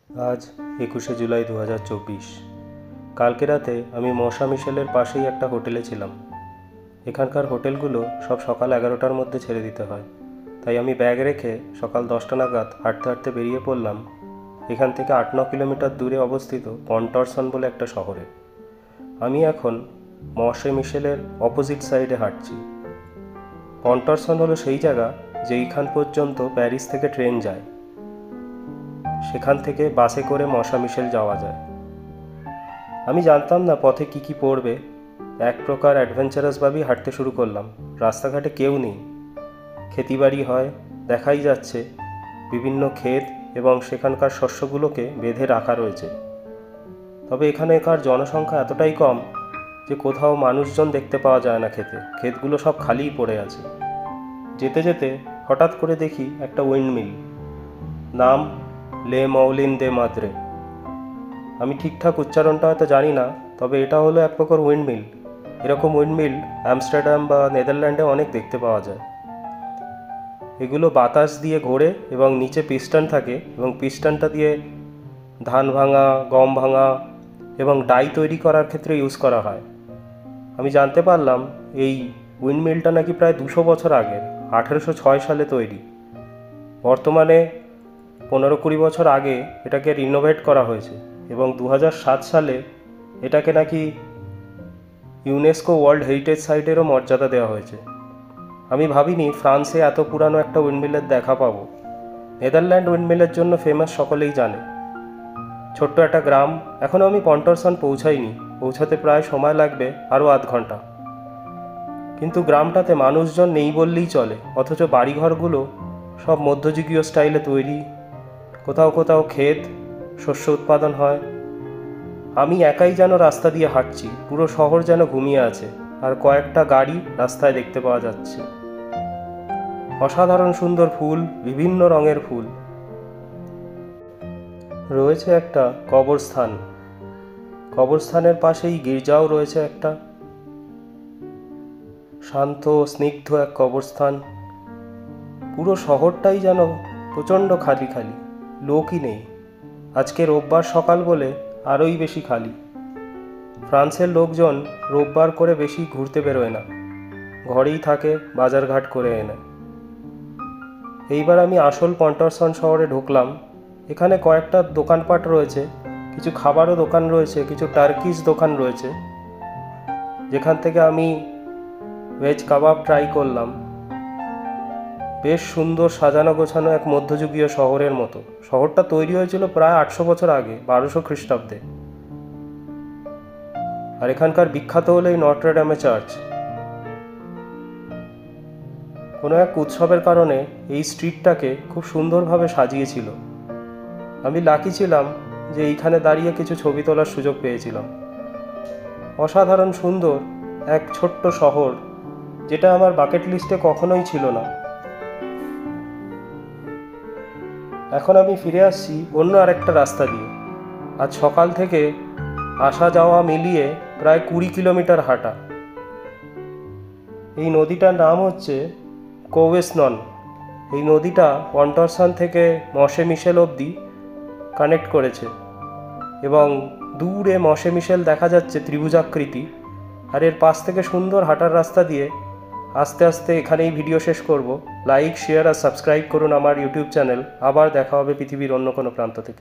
আজ 21শে জুলাই 2024। কালকে রাতে আমি মশা মিশেলের পাশেই একটা হোটেলে ছিলাম। এখানকার হোটেলগুলো সব সকাল 11টার মধ্যে ছেড়ে দিতে হয়, তাই আমি ব্যাগ রেখে সকাল 10টা নাগাদ হাঁটতে হাঁটতে বেরিয়ে পড়লাম এখান থেকে 8-9 কিলোমিটার দূরে অবস্থিত পন্টরসন বলে একটা শহরে। আমি এখন মশে মিশেলের অপোজিট সাইডে হাঁটছি। পন্টরসন হলো সেই জায়গা যেইখান পর্যন্ত প্যারিস থেকে ট্রেন যায়, সেখান থেকে বাসে করে মশা মিশেল যাওয়া যায়। আমি জানতাম না পথে কি কি পড়বে। এক প্রকার অ্যাডভেঞ্চারাসভাবেই হাঁটতে শুরু করলাম। রাস্তাঘাটে কেউ নেই, ক্ষেতিবাড়ি হয়, দেখাই যাচ্ছে বিভিন্ন ক্ষেত এবং সেখানকার শস্যগুলোকে বেঁধে রাখা রয়েছে। তবে এখানকার জনসংখ্যা এতটাই কম যে কোথাও মানুষজন দেখতে পাওয়া যায় না। ক্ষেতগুলো সব খালিই পড়ে আছে। যেতে যেতে হঠাৎ করে দেখি একটা উইন্ডমিল, নাম লে মৌলিন দে মাদ্রে। আমি ঠিকঠাক উচ্চারণটা হয়তো জানি না, তবে এটা হলো এক প্রকার উইন্ডমিল। এরকম উইন্ডমিল আমস্টারডাম বা নেদারল্যান্ডে অনেক দেখতে পাওয়া যায়। এগুলো বাতাস দিয়ে ঘোরে এবং নিচে পিস্টন থাকে, এবং পিস্টনটা দিয়ে ধান ভাঙা, গম ভাঙা এবং ডাই তৈরি করার ক্ষেত্রে ইউজ করা হয়। আমি জানতে পারলাম এই উইন্ডমিলটা নাকি প্রায় 200 বছর আগের, 1806 সালে তৈরি। বর্তমানে 15-20 বছর আগে এটাকে রিনোভেট করা হয়েছে এবং 2007 সালে এটাকে নাকি ইউনেস্কো ওয়ার্ল্ড হেরিটেজ সাইটেরও মর্যাদা দেওয়া হয়েছে। আমি ভাবিনি ফ্রান্সে এত পুরানো একটা উইন্ডমিলের দেখা পাবো। নেদারল্যান্ড উইন্ডমিলের জন্য ফেমাস, সকলেই জানে। ছোট্ট একটা গ্রাম। এখনও আমি পন্টরসন পৌঁছাইনি, পৌঁছাতে প্রায় সময় লাগবে আরও আধ ঘন্টা। কিন্তু গ্রামটাতে মানুষজন নেই বললেই চলে, অথচ বাড়িঘরগুলো সব মধ্যযুগীয় স্টাইলে তৈরি। কোথাও কোথাও ক্ষেত, শস্য উৎপাদন হয়। আমি একাই যেন রাস্তা দিয়ে হাঁটছি, পুরো শহর যেন ঘুমিয়ে আছে, আর কয়েকটা গাড়ি রাস্তায় দেখতে পাওয়া যাচ্ছে। অসাধারণ সুন্দর ফুল, বিভিন্ন রঙের ফুল। রয়েছে একটা কবরস্থান, কবরস্থানের পাশেই গির্জাও রয়েছে একটা। শান্ত স্নিগ্ধ এক কবরস্থান। পুরো শহরটাই যেন প্রচণ্ড খালি খালি, লোকই নেই। আজকে রোববার সকাল বলে আরোই বেশি খালি। ফ্রান্সের লোকজন রোববার করে বেশি ঘুরতে বেরোয় না, ঘরেই থাকে, বাজারঘাট করে এনে। এইবার আমি আসল পন্টরসন শহরে ঢুকলাম। এখানে কয়েকটা দোকানপাট রয়েছে, কিছু খাবারও দোকান রয়েছে, কিছু টার্কিশ দোকান রয়েছে, যেখান থেকে আমি ভেজ কাবাব ট্রাই করলাম। বেশ সুন্দর সাজানো গোছানো এক মধ্যযুগীয় শহরের মতো। শহরটা তৈরি হয়েছিল প্রায় 800 বছর আগে, 1200 খ্রিস্টাব্দে। আর এখানকার বিখ্যাত হলো এই নটর ডেমে চার্চ। কোনো এক উৎসবের কারণে এই স্ট্রিটটাকে খুব সুন্দরভাবে সাজিয়েছিল। আমি লাকি ছিলাম যে এইখানে দাঁড়িয়ে কিছু ছবি তোলার সুযোগ পেয়েছিলাম। অসাধারণ সুন্দর এক ছোট্ট শহর, যেটা আমার বাকেট লিস্টে কখনোই ছিল না। এখন আমি ফিরে আসছি অন্য আরেকটা রাস্তা দিয়ে। আজ সকাল থেকে আসা যাওয়া মিলিয়ে প্রায় 20 কিলোমিটার হাঁটা। এই নদীটার নাম হচ্ছে কোভেসনন। এই নদীটা পন্টরসন থেকে মশে মিশেল অবধি কানেক্ট করেছে, এবং দূরে মশে মিশেল দেখা যাচ্ছে ত্রিভুজাকৃতি। আর এর পাশ থেকে সুন্দর হাঁটার রাস্তা দিয়ে আস্তে আস্তে এখানেই ভিডিও শেষ করব। লাইক, শেয়ার আর সাবস্ক্রাইব করুন আমার ইউটিউব চ্যানেল। আবার দেখা হবে পৃথিবীর অন্য কোনো প্রান্ত থেকে।